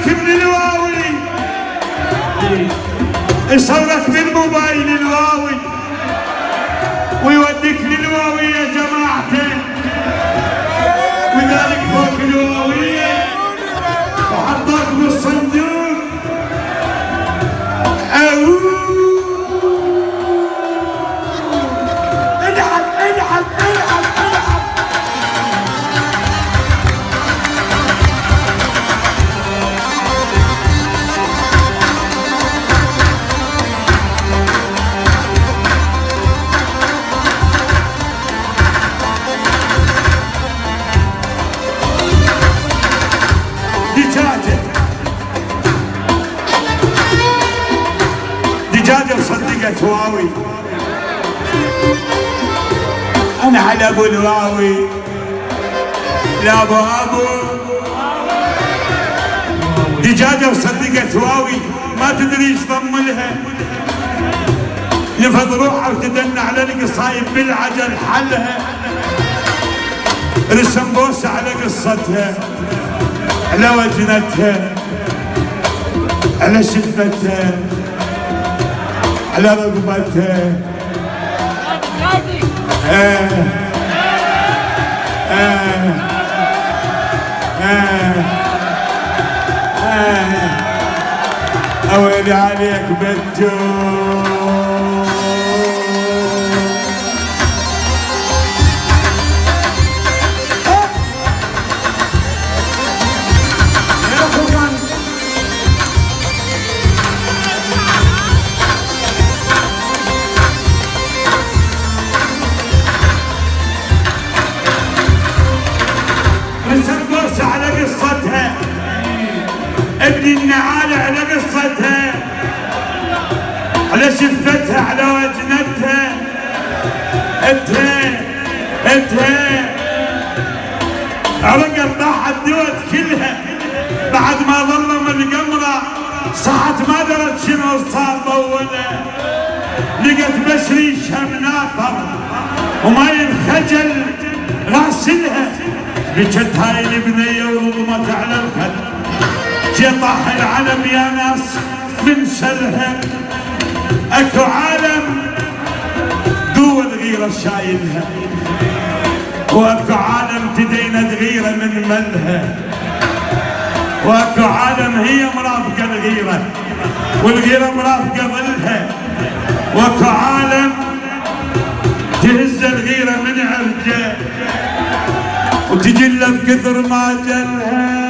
يصورك من الواوي، يصورك بالموبايل الواوي ويوديك للواوي يا جماعتي، وذلك فوق الواوية وحطوك بالصندوق. ادعم ادعم ادعم ادعم. دجاجة وصدقت واوي، أنا على أبو الواوي لا أبو دجاجة وصدقت واوي، ما تدري ايش ضم لها، لفظ روحها وتدنى على القصايب بالعجل حلها، رسم بوسة على قصتها، على وجنتها، على شفتها، على رقبتها. أويلي عليك بنتو. على قصتها ابن النعالة، على قصتها، على شفتها، على وجنتها، اتها عرقت طاحت دوت كلها بعد ما ظلم القمرة، صحت ما درت شنو صار طولها، لقت بس ريشها مناثر وما ينخجل غاسلها، بكت هاي البنية وظلمت على الخد، جي طاح العلم يا ناس من سلها، اكو عالم دول غيرة شايلها، واكو عالم تدينت غيرة من ملها، واكو عالم هي مرافقة الغيرة والغيرة مرافقة ظلها، واكو عالم تهز الغيرة من عرجه وتجلى بكثر ما جلها.